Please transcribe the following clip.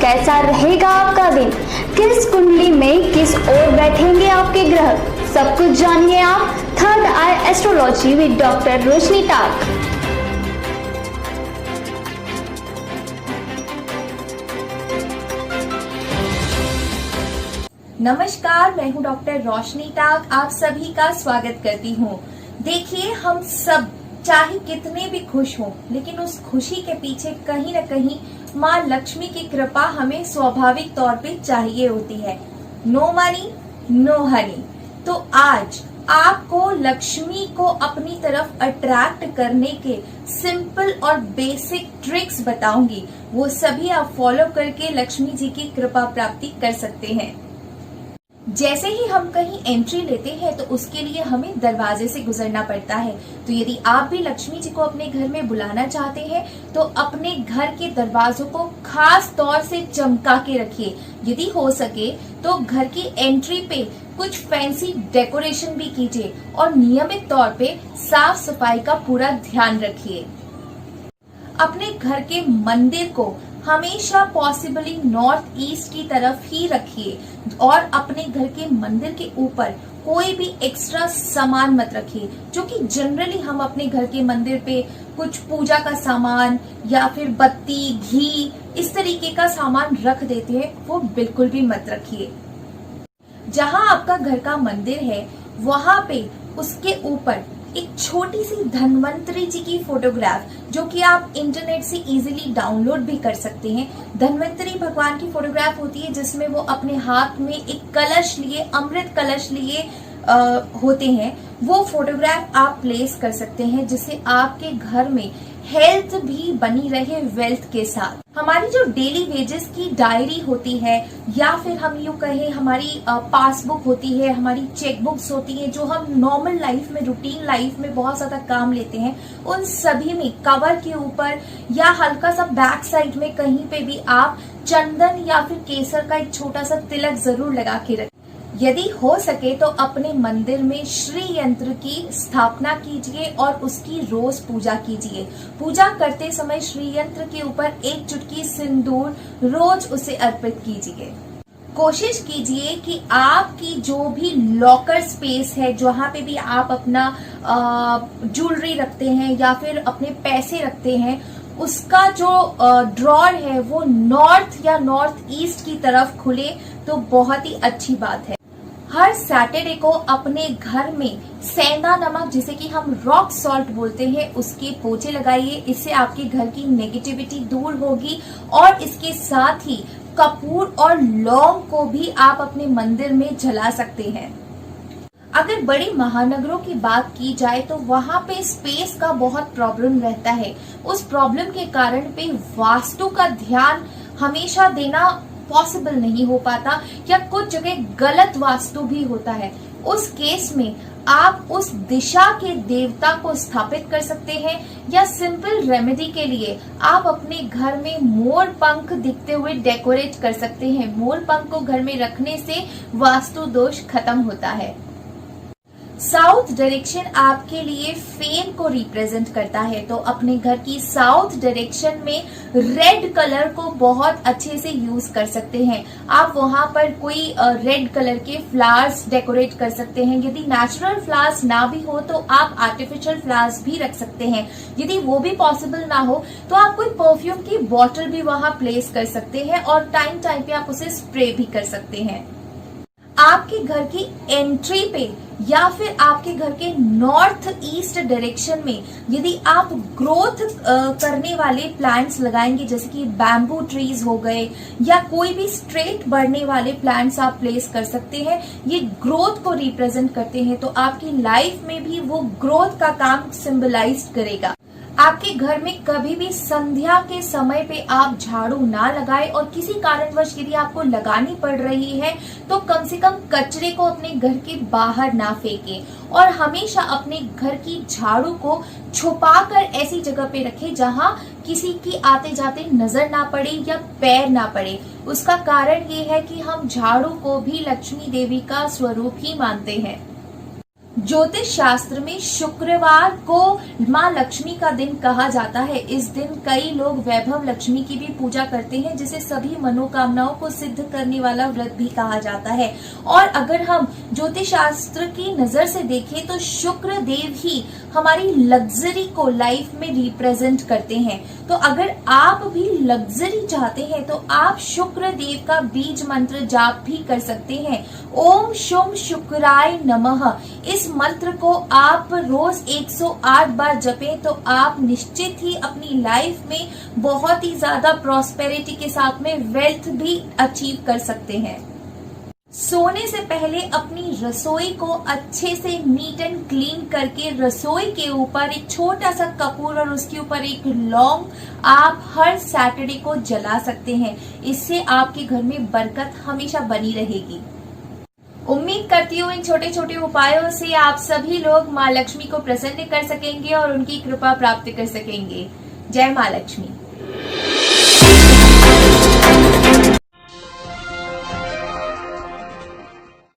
कैसा रहेगा आपका दिन, किस कुंडली में किस ओर बैठेंगे आपके ग्रह, सब कुछ जानिए आप third eye astrology with doctor Roshni Tak. नमस्कार, मैं हूं डॉक्टर रोशनी टाक। आप सभी का स्वागत करती हूं। देखिए, हम सब चाहे कितने भी खुश हों, लेकिन उस खुशी के पीछे कहीं न कहीं माँ लक्ष्मी की कृपा हमें स्वाभाविक तौर पे चाहिए होती है। No money no honey. तो आज आपको लक्ष्मी को अपनी तरफ अट्रैक्ट करने के सिंपल और बेसिक ट्रिक्स बताऊंगी। वो सभी आप फॉलो करके लक्ष्मी जी की कृपा प्राप्ति कर सकते हैं। जैसे ही हम कहीं एंट्री लेते हैं तो उसके लिए हमें दरवाजे से गुजरना पड़ता है। तो यदि आप भी लक्ष्मी जी को अपने घर में बुलाना चाहते हैं तो अपने घर के दरवाजों को खास तौर से चमका के रखिए। यदि हो सके तो घर की एंट्री पे कुछ फैंसी डेकोरेशन भी कीजिए और नियमित तौर पे साफ सफाई का पूरा ध्यान रखिए। अपने घर के मंदिर को हमेशा पॉसिबली नॉर्थ ईस्ट की तरफ ही रखिए और अपने घर के मंदिर के ऊपर कोई भी एक्स्ट्रा सामान मत रखिए। जो कि जनरली हम अपने घर के मंदिर पे कुछ पूजा का सामान या फिर बत्ती, घी, इस तरीके का सामान रख देते हैं, वो बिल्कुल भी मत रखिए। जहां आपका घर का मंदिर है वहां पे उसके ऊपर एक छोटी सी धन्वंतरी जी की फोटोग्राफ, जो कि आप इंटरनेट से इजीली डाउनलोड भी कर सकते हैं। धन्वंतरी भगवान की फोटोग्राफ होती है जिसमें वो अपने हाथ में एक कलश लिए, अमृत कलश लिए होते हैं। वो फोटोग्राफ आप प्लेस कर सकते हैं जिससे आपके घर में हेल्थ भी बनी रहे वेल्थ के साथ। हमारी जो डेली वेजेस की डायरी होती है या फिर हम यूं कहें हमारी पासबुक होती है, हमारी चेकबुक्स होती है, जो हम नॉर्मल लाइफ में, रूटीन लाइफ में बहुत ज्यादा काम लेते हैं, उन सभी में कवर के ऊपर या हल्का सा बैक साइड में कहीं पे भी आप चंदन या फिर केसर का एक छोटा सा तिलक जरूर लगा के रखें। यदि हो सके तो अपने मंदिर में श्री यंत्र की स्थापना कीजिए और उसकी रोज पूजा कीजिए। पूजा करते समय श्री यंत्र के ऊपर एक चुटकी सिंदूर रोज उसे अर्पित कीजिए। कोशिश कीजिए कि आपकी जो भी लॉकर स्पेस है, जहां पे भी आप अपना ज्वेलरी रखते हैं या फिर अपने पैसे रखते हैं, उसका जो ड्रॉर है वो नॉर्थ या नॉर्थ ईस्ट की तरफ खुले तो बहुत ही अच्छी बात है। हर सैटरडे को अपने घर में सेंधा नमक, जिसे कि हम रॉक सॉल्ट बोलते हैं, उसके पोछे लगाइए। इससे आपके घर की नेगेटिविटी दूर होगी। और इसके साथ ही कपूर और लौंग को भी आप अपने मंदिर में जला सकते हैं। अगर बड़े महानगरों की बात की जाए तो वहां पे स्पेस का बहुत प्रॉब्लम रहता है। उस प्रॉब्लम के कारण पे वास्तु का ध्यान हमेशा देना पॉसिबल नहीं हो पाता या कुछ जगह गलत वास्तु भी होता है। उस केस में आप उस दिशा के देवता को स्थापित कर सकते हैं या सिंपल रेमेडी के लिए आप अपने घर में मोर पंख दिखते हुए डेकोरेट कर सकते हैं। मोर पंख को घर में रखने से वास्तु दोष खत्म होता है। साउथ डायरेक्शन आपके लिए फेम को रिप्रेजेंट करता है, तो अपने घर की साउथ डायरेक्शन में रेड कलर को बहुत अच्छे से यूज कर सकते हैं। आप वहां पर कोई रेड कलर के फ्लावर्स डेकोरेट कर सकते हैं। यदि नेचुरल फ्लावर्स ना भी हो तो आप आर्टिफिशियल फ्लावर्स भी रख सकते हैं। यदि वो भी पॉसिबल ना हो तो आप कोई परफ्यूम की बॉटल भी वहां प्लेस कर सकते हैं और टाइम टाइम पे आप उसे स्प्रे भी कर सकते हैं। आपके घर की एंट्री पे या फिर आपके घर के नॉर्थ ईस्ट डायरेक्शन में यदि आप ग्रोथ करने वाले प्लांट्स लगाएंगे, जैसे कि बैम्बू ट्रीज हो गए या कोई भी स्ट्रेट बढ़ने वाले प्लांट्स आप प्लेस कर सकते हैं। ये ग्रोथ को रिप्रेजेंट करते हैं, तो आपकी लाइफ में भी वो ग्रोथ का काम सिंबलाइज करेगा। आपके घर में कभी भी संध्या के समय पे आप झाड़ू ना लगाएं और किसी कारणवश यदि आपको लगानी पड़ रही है तो कम से कम कचरे को अपने घर के बाहर ना फेंकें और हमेशा अपने घर की झाड़ू को छुपाकर ऐसी जगह पे रखें जहां किसी की आते जाते नजर ना पड़े या पैर ना पड़े। उसका कारण ये है कि हम झाड़ू को भी लक्ष्मी देवी का स्वरूप ही मानते हैं। ज्योतिष शास्त्र में शुक्रवार को माँ लक्ष्मी का दिन कहा जाता है। इस दिन कई लोग वैभव लक्ष्मी की भी पूजा करते हैं, जिसे सभी मनोकामनाओं को सिद्ध करने वाला व्रत भी कहा जाता है। और अगर हम ज्योतिष शास्त्र की नजर से देखें तो शुक्र देव ही हमारी लग्जरी को लाइफ में रिप्रेजेंट करते हैं। तो अगर आप भी लग्जरी चाहते हैं तो आप शुक्र देव का बीज मंत्र जाप भी कर सकते हैं। ओम शुम शुक्राय नमः। इस मंत्र को आप रोज 108 बार जपें तो आप निश्चित ही अपनी लाइफ में बहुत ही ज्यादा प्रॉस्पेरिटी के साथ में वेल्थ भी अचीव कर सकते हैं। सोने से पहले अपनी रसोई को अच्छे से नीट एंड क्लीन करके रसोई के ऊपर एक छोटा सा कपूर और उसके ऊपर एक लौंग आप हर सैटरडे को जला सकते हैं। इससे आपके घर में बरकत हमेशा बनी रहेगी। उम्मीद करती हूँ इन छोटे छोटे उपायों से आप सभी लोग माँ लक्ष्मी को प्रसन्न कर सकेंगे और उनकी कृपा प्राप्त कर सकेंगे। जय माँ लक्ष्मी।